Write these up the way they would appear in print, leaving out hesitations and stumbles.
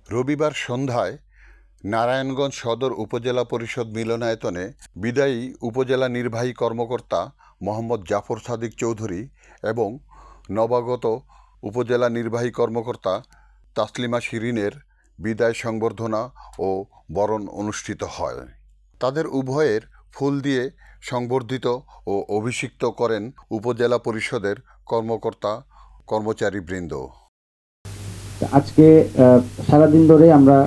রবিবার সন্ধ্যায় নারায়ণগঞ্জ সদর উপজেলা পরিষদ মিলনায়তনে বিদায়ী উপজেলা নির্বাহী কর্মকর্তা মোহাম্মদ জাফর সাদিক চৌধুরী এবং নবাগত উপজেলা নির্বাহী কর্মকর্তা তাসলিমা শিরিনের বিদায় সংবর্ধনা ও বরণ অনুষ্ঠিত হয়। তাদের উভয়ের ফুল দিয়ে সংবর্ধিত ও অভিষিক্ত করেন উপজেলা পরিষদের কর্মকর্তা কর্মচারীবৃন্দ। আজকে সারাদিন ধরে আমরা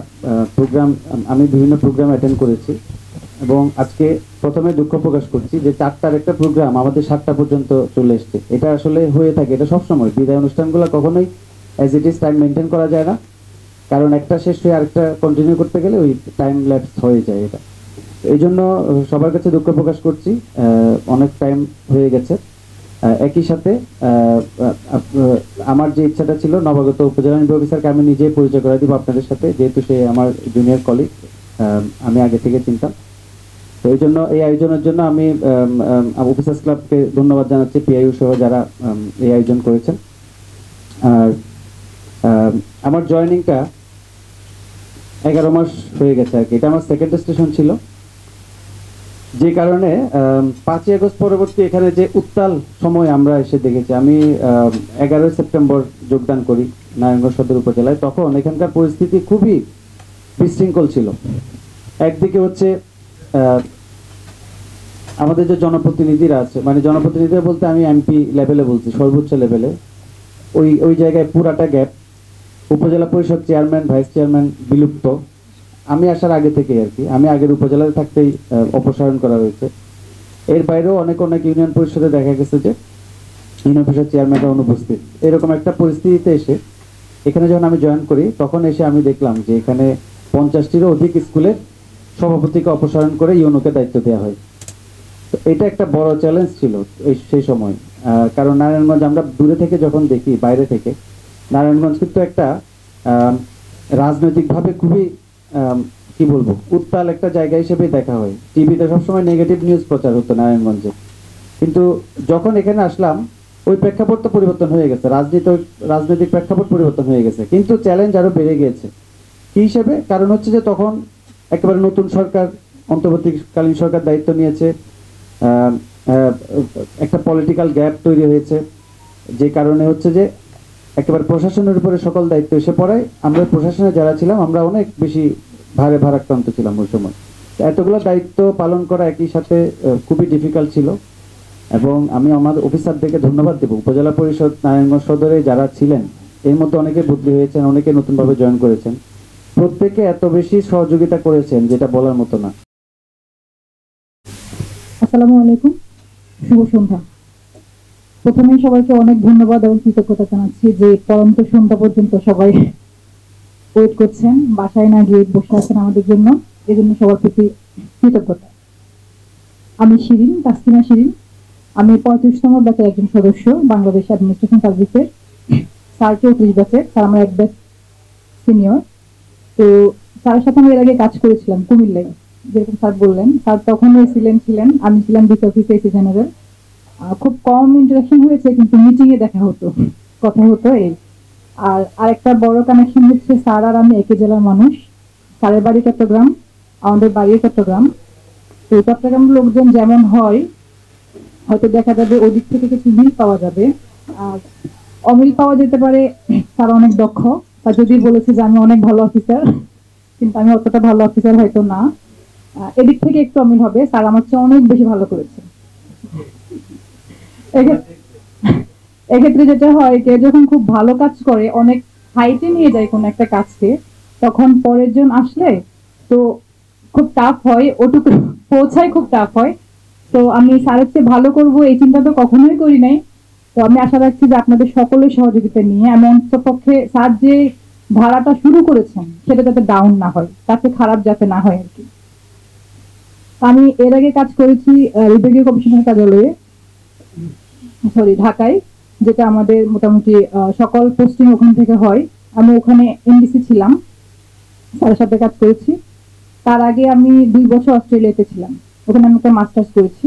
আমি বিভিন্ন প্রোগ্রাম অ্যাটেন্ড করেছি এবং আজকে প্রথমে দুঃখ প্রকাশ করছি যে 4টার একটা প্রোগ্রাম আমাদের 7টা পর্যন্ত চলে এসছে। এটা আসলে হয়ে থাকে, এটা সবসময় বিদায় অনুষ্ঠানগুলো কখনোই as it is time maintain করা যায় না, কারণ একটা শেষ হয়ে আরেকটা কন্টিনিউ করতে গেলে ওই টাইম ল্যাপস হয়ে যায়। এটা এই জন্য সবার কাছে দুঃখ প্রকাশ করছি, অনেক টাইম হয়ে গেছে। একই সাথে আমার যে ইচ্ছাটা ছিল নবাগত উপজেলা নির্বাহী অফিসারকে আমি নিজে পরিচয় করে দিব আপনাদের সাথে, যেহেতু সে আমার জুনিয়র কলিগ, আমি আগে থেকে চিনতাম। তো এই জন্য এই আয়োজনের জন্য আমি অফিসার্স ক্লাবকে ধন্যবাদ জানাচ্ছি, পিআইইউ সহ যারা এই আয়োজন করেছেন। আর আমার জয়েনিংটা 11 মাস হয়ে গেছে আর কি। এটা আমার সেকেন্ড স্টেশন ছিল, যে কারণে 5ই আগস্ট পরবর্তী এখানে যে উত্তাল সময় আমরা এসে দেখেছি। আমি 11 সেপ্টেম্বর যোগদান করি নারায়ণগঞ্জ সদর উপজেলায়। তখন এখানকার পরিস্থিতি খুবই বিশৃঙ্খল ছিল। একদিকে হচ্ছে আমাদের যে জনপ্রতিনিধিরা আছে, মানে জনপ্রতিনিধিরা বলতে আমি এমপি লেভেলে বলছি, সর্বোচ্চ লেভেলে, ওই জায়গায় পুরাটা গ্যাপ। উপজেলা পরিষদ চেয়ারম্যান ভাইস চেয়ারম্যান বিলুপ্ত, আমি আসার আগে থেকে আর কি। আমি আগের উপজেলায় থাকতেই অপসারণ করা হয়েছে। এর বাইরেও অনেক ইউনিয়ন পরিষদে দেখা গেছে যে ইউনিয়ন পরিষদ চেয়ারম্যানরা অনুপস্থিত। এরকম একটা পরিস্থিতিতে এসে এখানে যখন আমি জয়েন করি, তখন এসে আমি দেখলাম যে এখানে 50টিরও অধিক স্কুলের সভাপতিকে অপসারণ করে ইউনোকে দায়িত্ব দেওয়া হয়। তো এটা একটা বড় চ্যালেঞ্জ ছিল সেই সময়, কারণ নারায়ণগঞ্জ আমরা দূরে থেকে যখন দেখি, বাইরে থেকে, নারায়ণগঞ্জ কিন্তু একটা রাজনৈতিকভাবে খুবই কি বলবো উত্তাল একটা জায়গা হিসেবে দেখা হয়। টিভিতে সবসময় নেগেটিভ নিউজ প্রচার হতো নারায়ণগঞ্জে, কিন্তু যখন এখানে আসলাম ওই প্রেক্ষাপট তো পরিবর্তন হয়ে গেছে, রাজনৈতিক প্রেক্ষাপট পরিবর্তন হয়ে গেছে, কিন্তু চ্যালেঞ্জ আরো বেড়ে গিয়েছে। কি হিসেবে? কারণ হচ্ছে যে তখন একেবারে নতুন সরকার, অন্তর্বর্তীকালীন সরকার দায়িত্ব নিয়েছে, একটা পলিটিক্যাল গ্যাপ তৈরি হয়েছে, যে কারণে হচ্ছে যে একেবারে প্রশাসনের উপরে সকল দায়িত্ব এসে পড়ায় আমরা প্রশাসনে যারা ছিলাম আমরা অনেক বেশি ভারাক্রান্ত ছিলাম ওই সময়। এতগুলো দায়িত্ব পালন করা একই সাথে খুবই ডিফিকাল্ট ছিল। এবং আমি আমার অফিসারদেরকে ধন্যবাদ দেব, উপজেলা পরিষদ নারায়ণগঞ্জ সদরে যারা ছিলেন, এর মধ্যে অনেকে বদলি হয়েছেন, অনেকে নতুনভাবে জয়েন করেছেন, প্রত্যেকে এত বেশি সহযোগিতা করেছেন যেটা বলার মতো না। আসসালামু আলাইকুম, শুভ সন্ধ্যা। প্রথমে সবাইকে অনেক ধন্যবাদ এবং কৃতজ্ঞতা জানাচ্ছি যে পরন্ত সন্ধ্যা পর্যন্ত সবাই ওয়েট করছেন, বাসায় না গিয়ে বসে আছেন আমাদের জন্য, এজন্য সবার প্রতি কৃতজ্ঞতা। আমি শিরিন, তাসলিমা শিরিন। আমি 35তম ব্যাচের একজন সদস্য, বাংলাদেশ অ্যাডমিনিস্ট্রেশন সার্ভিসের। স্যার 34 ব্যাচের, স্যার আমার এক ব্যাচ সিনিয়র। তো স্যারের সাথে আমি এর আগে কাজ করেছিলাম কুমিল্লায়, যেরকম স্যার বললেন। স্যার তখন এসিলেন্ট ছিলেন, আমি ছিলাম ডিসি অফিসে এসি জেনারেল। খুব কম ইন্টারাকশন হয়েছে, কিন্তু মিটিং এ দেখা হতো, কথা হতো এই। আর আরেকটা বড় কানেকশন হচ্ছে স্যার আর আমি একই জেলার মানুষ। স্যারের বাড়ি চট্টগ্রাম, আমাদের বাড়ি চট্টগ্রাম। তো চট্টগ্রাম লোকজন যেমন হয়, হয়তো দেখা যাবে ওদিক থেকে কিছু মিল পাওয়া যাবে, আর অমিল পাওয়া যেতে পারে। স্যার অনেক দক্ষ, তা যদি বলেছে যে আমি অনেক ভালো অফিসার, কিন্তু আমি অতটা ভালো অফিসার হয়তো না। এদিক থেকে একটু অমিল হবে, স্যার আমার চেয়ে অনেক বেশি ভালো করেছে। এক্ষেত্রে যেটা হয়, কেউ যখন খুব ভালো কাজ করে, অনেক হাইটে নিয়ে যায় কোন একটা কাজকে, তখন পরের জন আসলে তো খুব টাফ হয়, ওটুকু পৌঁছায় খুব টাফ হয়। তো আমি স্যারের চেয়ে ভালো করবো এই চিন্তা তো কখনোই করি নাই। তো আমি আশা রাখছি যে আপনাদের সকলের সহযোগিতা নিয়ে আমি অন্ততপক্ষে স্যার যে ধারাটা শুরু করেছেন সেটা যাতে ডাউন না হয়, তাতে খারাপ যাতে না হয় আর কি। আমি এর আগে কাজ করেছি বিভাগীয় কমিশনার কার্যালয়ে, ঢাকায়, যেটা আমাদের মোটামুটি সকল পোস্টিং ওখান থেকে হয়। আমি ওখানে এমডিসি ছিলাম, স্যারের সাথে কাজ করেছি। তার আগে আমি 2 বছর অস্ট্রেলিয়াতে ছিলাম, ওখানে আমি একটা মাস্টার্স করেছি।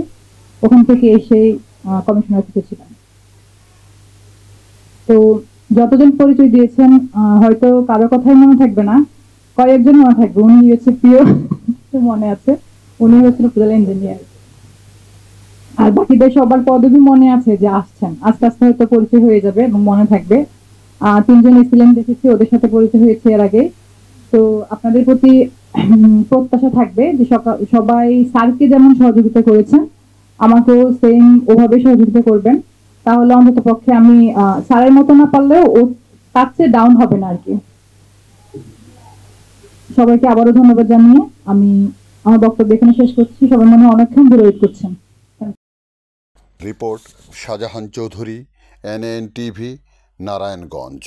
ওখান থেকে এসে কমিশনার অফিসে ছিলাম। তো যতজন পরিচয় দিয়েছেন হয়তো কারো কথাই মনে থাকবে না, কয়েকজন মনে থাকবে, উনি হচ্ছে প্রিয় মনে আছে, উনি হচ্ছেন উপজেলা ইঞ্জিনিয়ার। আর বাকিদের সবার পদবি মনে আছে যে আসছেন, আস্তে আস্তে হয়তো পরিচয় হয়ে যাবে এবং মনে থাকবে। 3জন স্টুডেন্ট দেখেছি, ওদের সাথে পরিচয় হয়েছে এর আগে। তো আপনাদের প্রতি প্রত্যাশা থাকবে যে সবাই স্যারকে যেমন সহযোগিতা করেছেন আমাকেও সেম ওভাবে সহযোগিতা করবেন, তাহলে অন্তত পক্ষে আমি স্যারের মতো না পারলেও ও তার চেয়ে ডাউন হবে না আর কি। সবাইকে আবারও ধন্যবাদ জানিয়ে আমি আমার বক্তব্য এখানে শেষ করছি। সবাই মনে হয় অনেকক্ষণ ধরে ওয়েট করছেন। Report Shahjahan Chowdhury, NNTV, Narayanganj.